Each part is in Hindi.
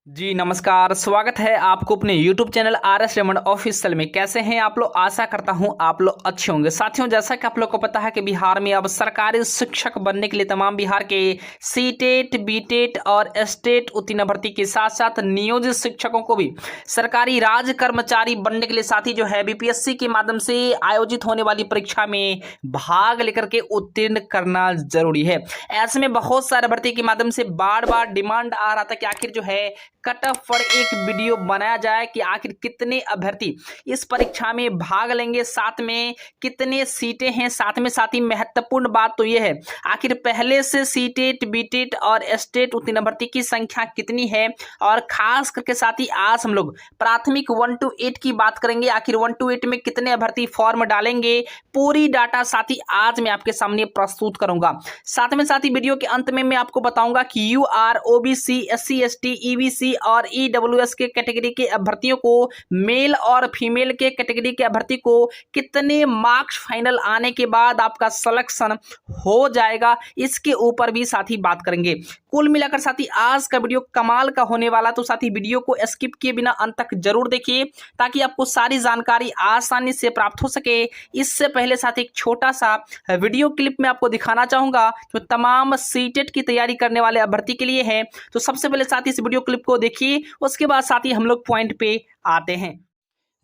जी नमस्कार, स्वागत है आपको अपने YouTube channel RS Raymond official में। कैसे हैं आप लोग? आशा करता हूं आप लोग अच्छे होंगे। साथियों, जैसा कि आप लोग को पता है कि बिहार में अब सरकारी शिक्षक बनने के लिए तमाम बिहार के सीटेट, बीटेट और स्टेट उत्तीर्ण भर्ती के साथ साथ नियोजित शिक्षकों को भी सरकारी राज कर्मचारी बनने के लिए साथ ही जो है BPSC के माध्यम से आयोजित होने वाली परीक्षा में भाग लेकर के उत्तीर्ण करना जरूरी है। ऐसे में बहुत सारे भर्ती के माध्यम से बार बार डिमांड आ रहा था कि आखिर जो है कट ऑफ पर एक वीडियो बनाया जाए कि आखिर कितने अभ्यर्थी इस परीक्षा में भाग लेंगे, साथ में कितने सीटें हैं। साथ ही महत्वपूर्ण बात तो यह है आखिर पहले से सीटेट, बीटेट और स्टेट उत्तीर्ण भर्ती की संख्या कितनी है, और खास करके साथ ही आज हम लोग प्राथमिक 1 to 8 की बात करेंगे। आखिर 1 to 8 में कितने अभ्यर्थी फॉर्म डालेंगे, पूरी डाटा साथ ही आज मैं आपके सामने प्रस्तुत करूंगा। साथ ही वीडियो के अंत में मैं आपको बताऊंगा कि UR, OBC, SC, ST, EBC और EWS के कैटेगरी के अभ्यर्थियों को, मेल और फीमेल के कैटेगरी के अभ्यर्थी को कितने मार्क्स फाइनल आने के बाद आपका सिलेक्शन हो जाएगा, इसके ऊपर भी साथ ही बात करेंगे। कुल मिलाकर साथी आज का वीडियो कमाल का होने वाला, तो साथी वीडियो को स्किप किए बिना अंत तक जरूर देखिए ताकि आपको सारी जानकारी आसानी से प्राप्त हो सके। इससे पहले साथ एक छोटा सा वीडियो क्लिप में आपको दिखाना चाहूंगा जो तमाम सीटेट की तैयारी करने वाले अभ्यर्थी के लिए है। तो सबसे पहले साथ इस वीडियो क्लिप को देखिए, उसके बाद साथ ही हम लोग पॉइंट पे आते हैं।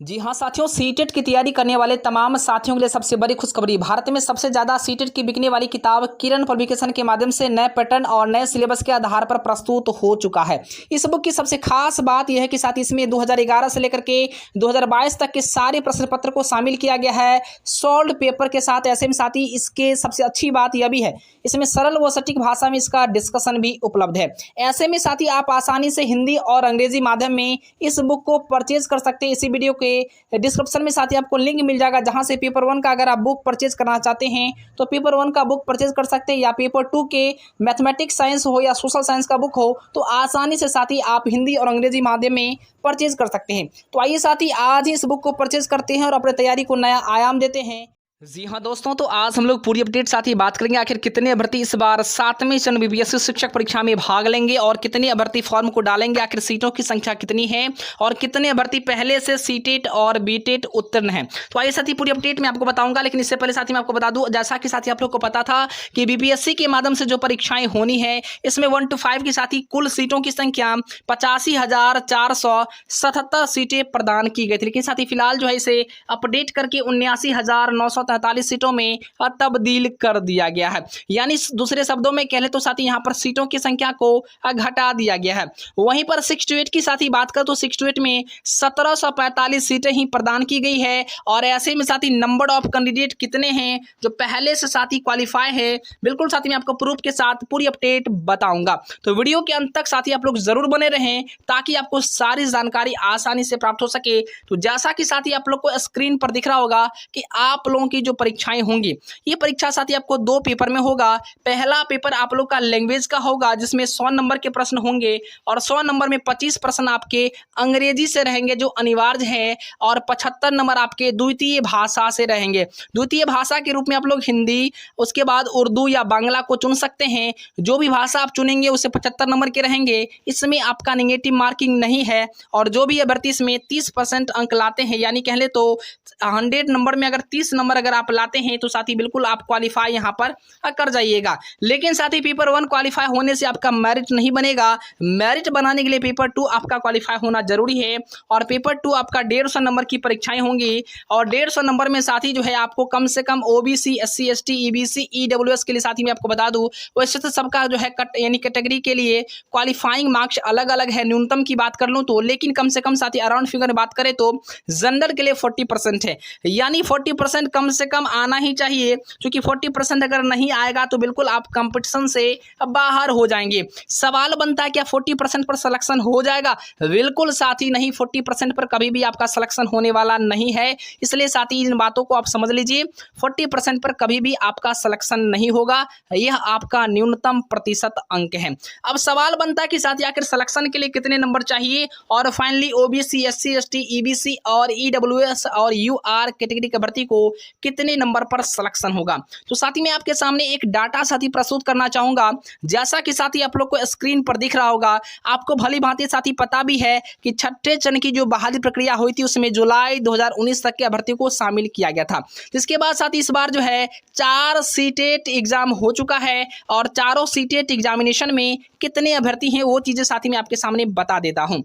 जी हाँ साथियों, सीटेट की तैयारी करने वाले तमाम साथियों के लिए सबसे बड़ी खुशखबरी। भारत में सबसे ज्यादा सीटेट की बिकने वाली किताब किरण पब्लिकेशन के माध्यम से नए पैटर्न और नए सिलेबस के आधार पर प्रस्तुत हो चुका है। इस बुक की सबसे खास बात यह है कि साथ ही इसमें 2011 से लेकर के 2022 तक के सारे प्रश्न पत्र को शामिल किया गया है सॉल्व पेपर के साथ। ऐसे में साथ ही इसके सबसे अच्छी बात यह भी है इसमें सरल व सटीक भाषा में इसका डिस्कशन भी उपलब्ध है। ऐसे में साथ ही आप आसानी से हिंदी और अंग्रेजी माध्यम में इस बुक को परचेज कर सकते हैं। इसी वीडियो के डिस्क्रिप्शन में साथ ही आपको लिंक मिल जाएगा जहां से पेपर 1 का अगर आप बुक परचेज करना चाहते हैं तो पेपर 1 का बुक परचेज कर सकते हैं, या पेपर 2 के मैथमेटिक्स साइंस हो या सोशल साइंस का बुक हो तो आसानी से साथ ही आप हिंदी और अंग्रेजी माध्यम में परचेज कर सकते हैं। तो आइए साथ ही आज ही इस बुक को परचेज करते हैं और अपनी तैयारी को नया आयाम देते हैं। जी हाँ दोस्तों, तो आज हम लोग पूरी अपडेट साथ ही बात करेंगे आखिर कितने अभ्यर्थी इस बार 7वें चरण BPSC शिक्षक परीक्षा में भाग लेंगे और कितने अभ्यर्थी फॉर्म को डालेंगे, आखिर सीटों की संख्या कितनी है और कितने अभ्यर्थी पहले से सीटेट और बीटेट उत्तीर्ण हैं। तो आइए साथ ही पूरी अपडेट में आपको बताऊंगा, लेकिन इससे पहले साथ ही मैं आपको बता दूं जैसा कि साथ ही आप लोग को पता था कि BPSC के माध्यम से जो परीक्षाएं होनी है इसमें 1 to 5 की साथ ही कुल सीटों की संख्या 85,477 सीटें प्रदान की गई थी, लेकिन साथ ही फिलहाल जो है इसे अपडेट करके 79,943 सीटों में तब्दील कर दिया गया है। यानी दूसरे शब्दों में कह ले तो साथी यहाँ पर सीटों की संख्या को घटा दिया गया है। वहीं पर 6 to 8 की साथी बात कर तो 6 to 8 में 1745 सीटें ही प्रदान की गई है। और ऐसे में साथी नंबर ऑफ कैंडिडेट कितने हैं जो पहले से साथी क्वालिफाई है, बिल्कुल साथी मैं आपको प्रूफ के साथ पूरी अपडेट बताऊंगा। तो वीडियो के अंत तक साथी आप लोग जरूर बने रहें ताकि आपको सारी जानकारी आसानी से प्राप्त हो सके। तो जैसा कि साथी आप लोग को स्क्रीन पर दिख रहा होगा कि आप लोगों की जो परीक्षाएं होंगी, ये परीक्षा साथी आपको 2 पेपर में होगा। पहला पेपर आप लोग का लैंग्वेज का होगा जिसमें 100 नंबर के प्रश्न होंगे और 100 नंबर में 25 प्रश्न आपके अंग्रेजी से रहेंगे जो अनिवार्य है, और 75 नंबर आपके द्वितीय भाषा से रहेंगे। द्वितीय भाषा के रूप में आप लोग हिंदी, उसके बाद उर्दू या बांग्ला को चुन सकते हैं। जो भी भाषा आप चुनेंगे उसे 75 नंबर के रहेंगे। इसमें आपका नेगेटिव मार्किंग नहीं है, और जो भी अभ्यर्थी इसमें 30% अंक लाते हैं, यानी कह ले तो 100 नंबर में अगर 30 नंबर अगर आप लाते हैं तो साथी बिल्कुल आप क्वालिफाई यहां पर कर जाइएगा। लेकिन साथी पेपर 1 क्वालिफाई होने से आपका मेरिट नहीं बनेगा। मेरिट बनाने के लिए पेपर 2 आपका क्वालिफाई होना जरूरी है, और पेपर 2 आपका 150 नंबर की परीक्षाएं होंगी। और 150 नंबर में साथी जो है आपको कम से कम OBC, SC, ST, EBC, EWS के लिए साथी मैं आपको बता दूं वैसे तो सबका जो है यानी कैटेगरी के लिए क्वालिफाइंग मार्क्स अलग अलग है। न्यूनतम की बात कर लूँ तो, लेकिन कम से कम साथी अराउंड फिगर में बात करें तो जनरल के लिए 40% है, यानी 40% कम से कम आना ही चाहिए, क्योंकि 40% अगर नहीं आएगा तो बिल्कुल आप कंपटीशन से बाहर हो जाएंगे। सवाल बनता है क्या 40% पर सिलेक्शन हो जाएगा? बिल्कुल साथी नहीं, 40% पर कभी भी आपका सिलेक्शन होने वाला नहीं है। इसलिए साथी इन बातों को आप समझ लीजिए, 40% पर कभी भी आपका सिलेक्शन नहीं होगा, यह आपका न्यूनतम प्रतिशत अंक है। अब सवाल बनता है कि साथी आखिर सिलेक्शन के लिए कितने नंबर चाहिए, और finally OBC, SC, ST, EBC और EWS और UR कैटेगरी के भर्ती को कितने नंबर पर सिलेक्शन होगा। तो साथी मैं आपके सामने एक डाटा साथी प्रस्तुत करना चाहूंगा, जैसा कि साथी आप लोग को स्क्रीन पर दिख रहा होगा। आपको भली भांति साथी पता भी है कि छठे चरण की जो बहाली प्रक्रिया हुई थी उसमें जुलाई 2019 तक के अभ्यर्थियों को शामिल किया गया था। इसके बाद साथी इस बार जो है 4 सीटेट एग्जाम हो चुका है और चारों सीटेट एग्जामिनेशन में कितने अभ्यर्थी हैं वो चीजें साथी मैं आपके सामने बता देता हूं।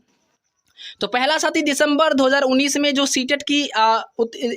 तो पहला साथी दिसंबर 2019 में जो सीटेट की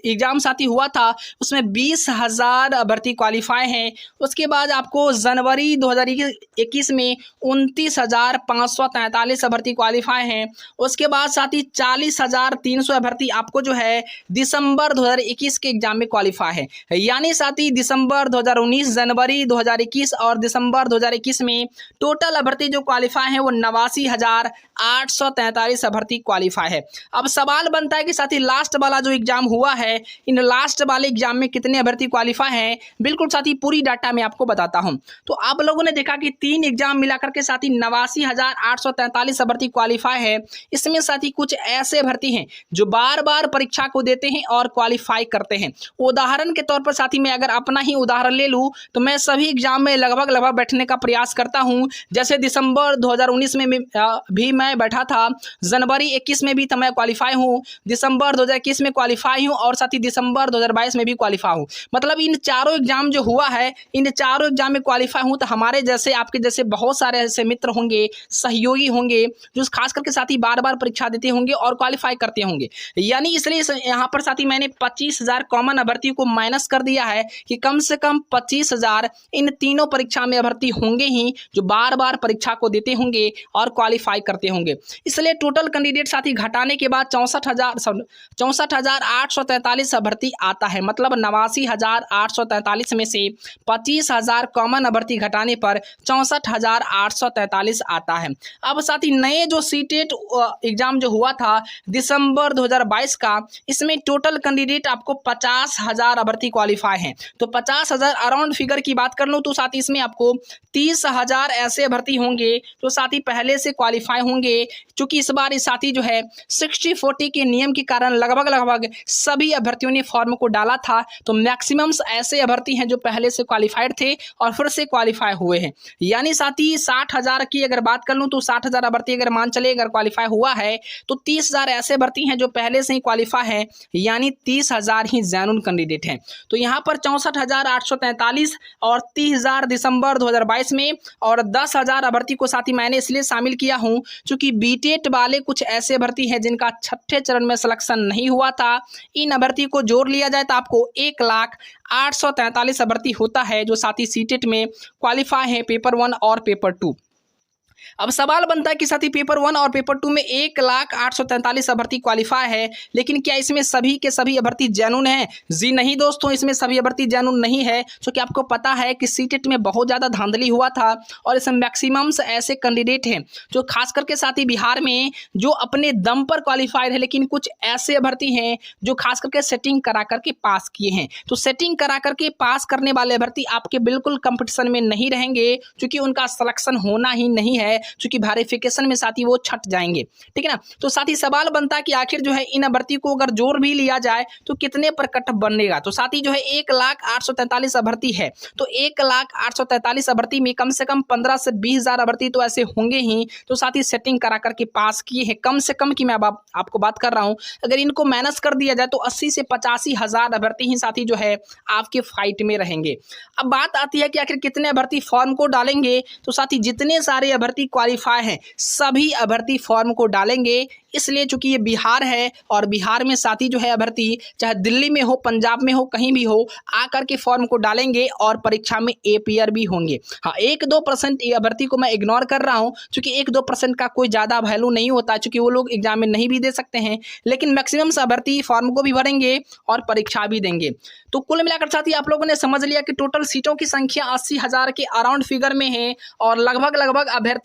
एग्जाम साथी हुआ था उसमें 20,000 भर्ती क्वालिफाई हैं। उसके बाद आपको जनवरी 2021 में 29,543 भर्ती क्वालिफाई हैं। उसके बाद साथी 40,300 भर्ती आपको जो है दिसंबर 2021 के एग्जाम में क्वालिफाई है। यानी साथी दिसंबर 2019, जनवरी 2021 और दिसंबर 2021 में टोटल भर्ती जो क्वालिफाई है वो 89,843 भर्ती क्वालिफाई है। अब सवाल बनता है कि साथी लास्ट वाला जो एग्जाम हुआ है, इन लास्ट वाले एग्जाम में कितने अभ्यर्थी क्वालिफाई हैं, बिल्कुल साथी पूरी डाटा मैं आपको बताता हूं। तो आप लोगों ने देखा कि 3 एग्जाम मिलाकर के साथी 89,843 अभ्यर्थी क्वालिफाई है। इसमें साथी कुछ ऐसे भर्ती हैं जो बार बार परीक्षा को देते हैं और क्वालिफाई करते हैं। उदाहरण के तौर पर साथी मैं अगर अपना ही उदाहरण ले लूँ तो मैं सभी एग्जाम में लगभग बैठने का प्रयास करता हूँ। जैसे दिसंबर 2019 में भी मैं बैठा था, जनवरी 21 में भी तो मैं क्वालिफाई हूँ, दिसंबर 2021 में क्वालिफाई हूँ और साथ ही दिसंबर 2022 में भी क्वालिफाई हूँ। मतलब इन चारों एग्जाम जो हुआ है, इन चारों एग्जाम में क्वालिफाई हूँ। तो हमारे जैसे आपके जैसे बहुत सारे ऐसे मित्र होंगे, सहयोगी होंगे जो खास करके साथी बार बार परीक्षा देते होंगे और क्वालिफाई करते होंगे। यानी इसलिए यहाँ पर साथी मैंने 25,000 कॉमन अभ्यर्थियों को माइनस कर दिया है कि कम से कम 25,000 इन तीनों परीक्षा में अभ्यर्थी होंगे ही जो बार बार परीक्षा को देते होंगे और क्वालिफाई करते होंगे। इसलिए टोटल कैंडिडेट साथी घटाने के बाद 64,843 अभ्यर्थी आता है। मतलब 89,843 में से 25,000 कॉमन अभ्यर्थी घटाने पर 64,843 आता है। अब साथी नए जो सीटेट एग्जाम जो हुआ था दिसंबर 2022 का, इसमें टोटल कैंडिडेट आपको 50,000 अभ्यर्थी क्वालिफाई हैं। तो 50,000 अराउंड फिगर की बात कर लूँ तो साथी इसमें आपको 30,000 ऐसे अभ्यर्थी होंगे जो साथी पहले से क्वालिफाई होंगे। चूंकि इस बार इस साथी जो है 60-40 के नियम के कारण लगभग सभी अभ्यर्थियों ने फॉर्म को डाला था। तो मैक्सिमम ऐसे अभ्यर्थी हैं जो पहले से क्वालिफाइड थे और फिर से क्वालिफाई हुए हैं। यानी साथी 60,000 की अगर बात कर लूँ तो 60,000 अभ्यर्थी अगर मान चले अगर क्वालिफाई हुआ है तो 30,000 ऐसे अभ्यर्थी हैं जो पहले से ही क्वालिफाई हैं, यानी 30,000 ही जेन्युइन कैंडिडेट हैं। तो यहाँ पर 64,843 और 30,000 दिसंबर 2022 में और 10,000 अभ्यर्थी को साथी मैंने इसलिए शामिल किया हूँ क्योंकि बीटेट वाले कुछ ऐसे अभ्यर्थी हैं जिनका छठे चरण में सिलेक्शन नहीं हुआ था। इन अभ्यर्थी को जोड़ लिया जाए तो आपको 1,08,43 अभ्यर्थी होता है जो साथी सीटेट में क्वालिफाई है पेपर 1 और पेपर 2। अब सवाल बनता है कि साथी पेपर 1 और पेपर 2 में 1,08,43 अभ्यर्थी क्वालिफाई है, लेकिन क्या इसमें सभी के सभी अभ्यर्थी जेन्युइन हैं? जी नहीं दोस्तों, इसमें सभी अभ्यर्थी जेन्युइन नहीं है। क्योंकि आपको पता है कि सीटेट में बहुत ज़्यादा धांधली हुआ था और इसमें मैक्सिमम ऐसे कैंडिडेट हैं जो खास करके साथी बिहार में जो अपने दम पर क्वालिफाइड है, लेकिन कुछ ऐसे अभ्यर्थी हैं जो खास करके सेटिंग करा करके पास किए हैं। तो सेटिंग करा करके पास करने वाले अभ्यर्थी आपके बिल्कुल कंपटीशन में नहीं रहेंगे क्योंकि उनका सिलेक्शन होना ही नहीं है, क्योंकि वेरिफिकेशन में साथी वो छट जाएंगे। ठीक है ना। तो साथी सवाल बनता है कि आखिर जो है इन अभ्यर्थी को अगर जोड़ भी लिया जाए तो कितने पर कट बनेगा। तो साथी जो है 1,08,43 अभ्यर्थी है, तो 1,08,43 अभ्यर्थी में कम से कम 15 से 20,000 अभ्यर्थी तो ऐसे होंगे ही तो साथी सेटिंग करा करके पास किए हैं। कम से कम की मैं अब आपको बात कर रहा हूं, अगर इनको माइनस कर दिया जाए तो 80 से 85,000 अभ्यर्थी ही साथी जो है आपके फाइट में रहेंगे। अब बात आती है कि आखिर कितने अभ्यर्थी फॉर्म को डालेंगे। तो साथी जितने सारे अभ्यर्थी क्वालिफाई हैं सभी अभ्यर्थी फॉर्म को डालेंगे, इसलिए चूंकि ये बिहार है और बिहार में साथी जो है अभ्यर्थी चाहे दिल्ली में हो, पंजाब में हो, कहीं भी हो, आकर के फॉर्म को डालेंगे और परीक्षा में एपीआर भी होंगे। हाँ, 1-2% अभ्यर्थी को मैं इग्नोर कर रहा हूं क्योंकि 1-2% का कोई ज़्यादा वैल्यू नहीं होता, क्योंकि वो लोग एग्जाम में नहीं भी दे सकते हैं, लेकिन मैक्सिमम अभ्यर्थी फॉर्म को भी भरेंगे और परीक्षा भी देंगे। तो कुल मिलाकर साथी आप लोगों ने समझ लिया कि टोटल सीटों की संख्या 80,000 के अराउंड फिगर में है और लगभग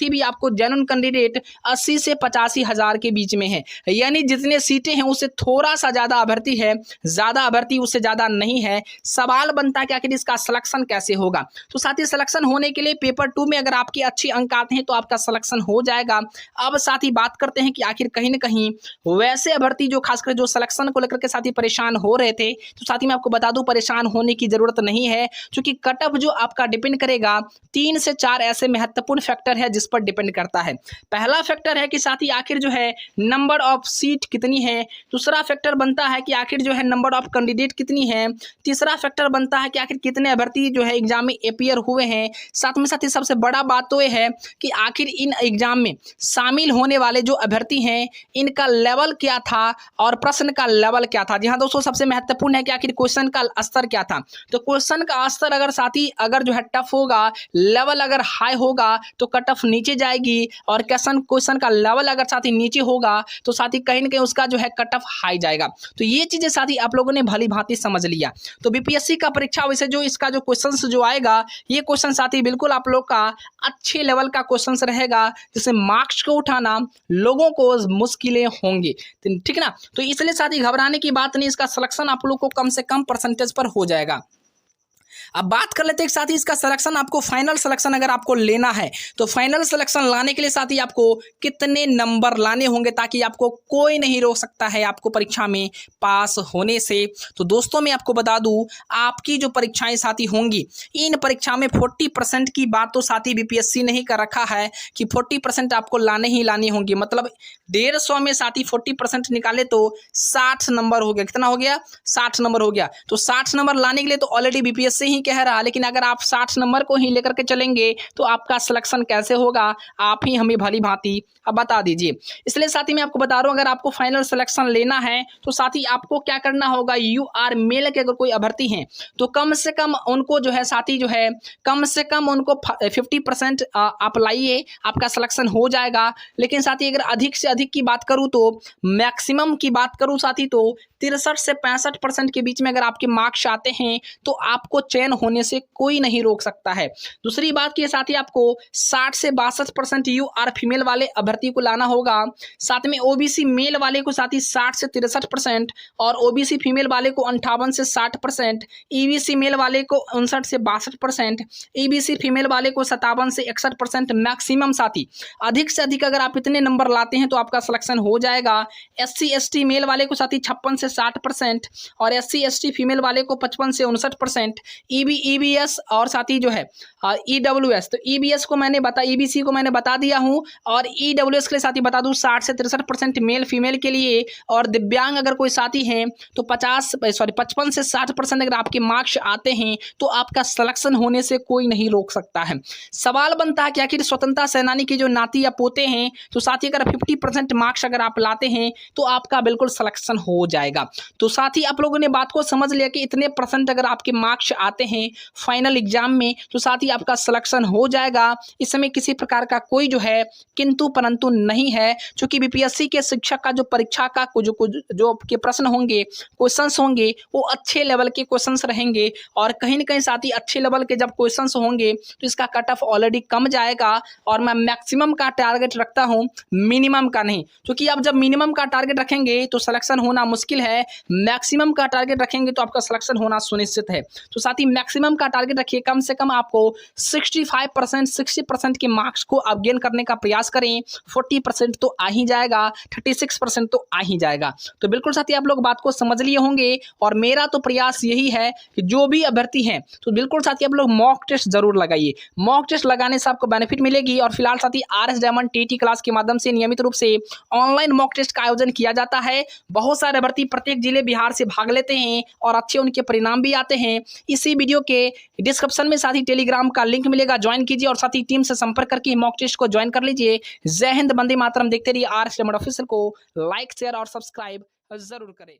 अभ्यर्थी भी आपको जेन्युइन कैंडिडेट 80 से 85 हजार के बीच में है, यानी जितने सीटें हैं उससे थोड़ा सा ज़्यादा अभ्यर्थी है, ज़्यादा अभ्यर्थी उससे ज़्यादा नहीं है। सवाल बनता है कि आखिर इसका सिलेक्शन कैसे होगा। तो साथ ही सिलेक्शन होने के लिए पेपर 2 में अगर आपके अच्छे अंक आते हैं तो आपका सिलेक्शन हो जाएगा। अब साथ ही बात करते हैं कि आखिर कहीं ना कहीं वैसे अभ्यर्थी जो खासकर जो सिलेक्शन को लेकर के साथ ही परेशान हो रहे थे, तो साथ ही मैं आपको बता दूं परेशान होने की जरूरत नहीं है, क्योंकि कट ऑफ जो आपका डिपेंड करेगा 3 से 4 ऐसे महत्वपूर्ण फैक्टर है जिस पर डिपेंड करता है। पहला फैक्टर है कि साथ ही आखिर जो है नंबर ऑफ सीट कितनी है। दूसरा फैक्टर बनता है कि आखिर जो है नंबर ऑफ कैंडिडेट कितनी है। तीसरा फैक्टर बनता है कि आखिर कितने अभ्यर्थी जो है एग्जाम में अपीयर हुए हैं। साथ ही सबसे बड़ा बात तो यह है कि आखिर इन एग्जाम में शामिल होने वाले जो अभ्यर्थी हैं इनका लेवल क्या था और प्रश्न का लेवल क्या था। जी हाँ दोस्तों, सबसे महत्वपूर्ण है कि आखिर क्वेश्चन का स्तर क्या था। तो क्वेश्चन का स्तर अगर साथी अगर जो है टफ होगा, लेवल अगर हाई होगा तो कट ऑफ नीचे जाएगी, और क्वेश्चन का लेवल अगर साथी नीचे होगा तो साथी कहीं ना कहीं उसका जो है कट ऑफ हाई जाएगा। तो ये चीजें साथी आप लोगों ने भली भांति समझ लिया। तो बीपीएससी का परीक्षा वैसे जो इसका जो क्वेश्चन जो आएगा, ये क्वेश्चन साथी बिल्कुल आप लोग का अच्छे लेवल का क्वेश्चन रहेगा, जिससे मार्क्स को उठाना लोगों को मुश्किलें होंगी, ठीक है ना। तो इसलिए साथी घबराने की बात नहीं, इसका सिलेक्शन आप लोग को कम से कम परसेंटेज पर हो जाएगा। अब बात कर लेते हैं साथ ही इसका सिलेक्शन, आपको फाइनल सिलेक्शन अगर आपको लेना है तो फाइनल सिलेक्शन लाने के लिए साथ ही आपको कितने नंबर लाने होंगे ताकि आपको कोई नहीं रोक सकता है आपको परीक्षा में पास होने से। तो दोस्तों मैं आपको बता दूं, आपकी जो परीक्षाएं साथी होंगी इन परीक्षा में 40% की बात तो साथी बीपीएससी ने ही कर रखा है कि 40% आपको लाने ही लानी होंगी। मतलब 150 में साथी 40% निकाले तो 60 नंबर हो गया। कितना हो गया? 60 नंबर हो गया। तो 60 नंबर लाने के लिए तो ऑलरेडी बीपीएससी ही कह रहा, लेकिन अगर आप 60 नंबर को ही लेकर के चलेंगे तो आपका सिलेक्शन कैसे होगा आप ही हमें भली भांति अब बता दीजिए। इसलिए साथी मैं आपको बता रहा हूं, अगर आपको फाइनल सिलेक्शन लेना है तो साथी आपको क्या करना होगा, यूआर मेल के अगर कोई अभ्यर्थी हैं तो कम से कम उनको जो है साथी जो है कम से कम उनको 50% आप लाइए, आपका सिलेक्शन हो जाएगा। लेकिन साथी अगर अधिक से अधिक की बात करूं तो मैक्सिमम की बात करूं साथी तो 63 से 65% के बीच में अगर आपके मार्क्स आते हैं तो आपको चयन होने से कोई नहीं रोक सकता है। दूसरी बात की साथ ही आपको 60 से 62% यूआर फीमेल वाले अभ्यर्थी को लाना होगा। साथ में ओबीसी मेल वाले को साथ ही 60 से 63% और ओबीसी फीमेल वाले को 58 से 60%, ईबीसी मेल वाले को 59 से 62%, ईबीसी फीमेल वाले को 57 से 61% मैक्सिमम। साथी अधिक से अधिक अगर आप इतने नंबर लाते हैं तो आपका सिलेक्शन हो जाएगा। एससी एसटी मेल वाले को साथी 56 से 60% और एससी एसटी फीमेल वाले को 55 से 59%, ईबीएस और साथी जो है ईडब्ल्यूएस, तो ईबीएस को मैंने ईबीसी को मैंने बता दिया हूं, और ईडब्ल्यूएस के लिए साथी बता दूं 60 से 63% मेल फीमेल के लिए, और दिव्यांग अगर कोई साथी हैं तो 55 से 60% अगर आपके मार्क्स आते हैं तो आपका सिलेक्शन होने से कोई नहीं रोक सकता है। सवाल बनता है कि आखिर स्वतंत्रता सेनानी के जो नाती या पोते हैं तो साथी अगर 50% मार्क्स अगर आप लाते हैं तो आपका बिल्कुल सिलेक्शन हो जाएगा। तो साथी आप लोगों ने बात को समझ लिया कि इतने परसेंट अगर आपके मार्क्स आते हैं फाइनल एग्जाम में तो साथ ही आपका सिलेक्शन हो जाएगा। इस समय किसी प्रकार का कोई जो है किंतु परंतु नहीं है, क्योंकि बीपीएससी के शिक्षक का जो परीक्षा का जो के प्रश्न होंगे, क्वेश्चंस होंगे, वो अच्छे लेवल के क्वेश्चंस रहेंगे, और कहीं ना कहीं साथ ही अच्छे लेवल के जब क्वेश्चंस होंगे तो इसका कट ऑफ ऑलरेडी कम जाएगा। और मैं मैक्सिमम का टारगेट रखता हूं, मिनिमम का नहीं, क्योंकि आप जब मिनिमम का टारगेट रखेंगे तो सिलेक्शन होना मुश्किल है, मैक्सिमम का टारगेट रखेंगे तो आपका सिलेक्शन होना सुनिश्चित है। तो साथ ही मैक्सिमम का टारगेट रखिए, कम से कम आपको 65% 60% के मार्क्स को आप गेन करने का प्रयास करें। 40% तो आ ही जाएगा, 36% तो आ ही जाएगा। तो बिल्कुल साथी आप लोग बात को समझ लिए होंगे, और मेरा तो प्रयास यही है कि जो भी अभ्यर्थी हैं तो बिल्कुल साथी आप लोग मॉक टेस्ट जरूर लगाइए। मॉक टेस्ट लगाने से आपको बेनिफिट मिलेगी। और फिलहाल साथी आरएस डायमंड टीटी क्लास के माध्यम से नियमित रूप से ऑनलाइन मॉक टेस्ट का आयोजन किया जाता है। बहुत सारे अभ्यर्थी प्रत्येक जिले बिहार से भाग लेते हैं और अच्छे उनके परिणाम भी आते हैं। इसी वीडियो के डिस्क्रिप्शन में साथी टेलीग्राम का लिंक मिलेगा, ज्वाइन कीजिए और साथ ही टीम से संपर्क करके मॉक टेस्ट को ज्वाइन कर लीजिए। जय हिंद, वंदे मातरम। देखते रहिए आरएस डायमंड ऑफिशियल को लाइक शेयर और सब्सक्राइब जरूर करें।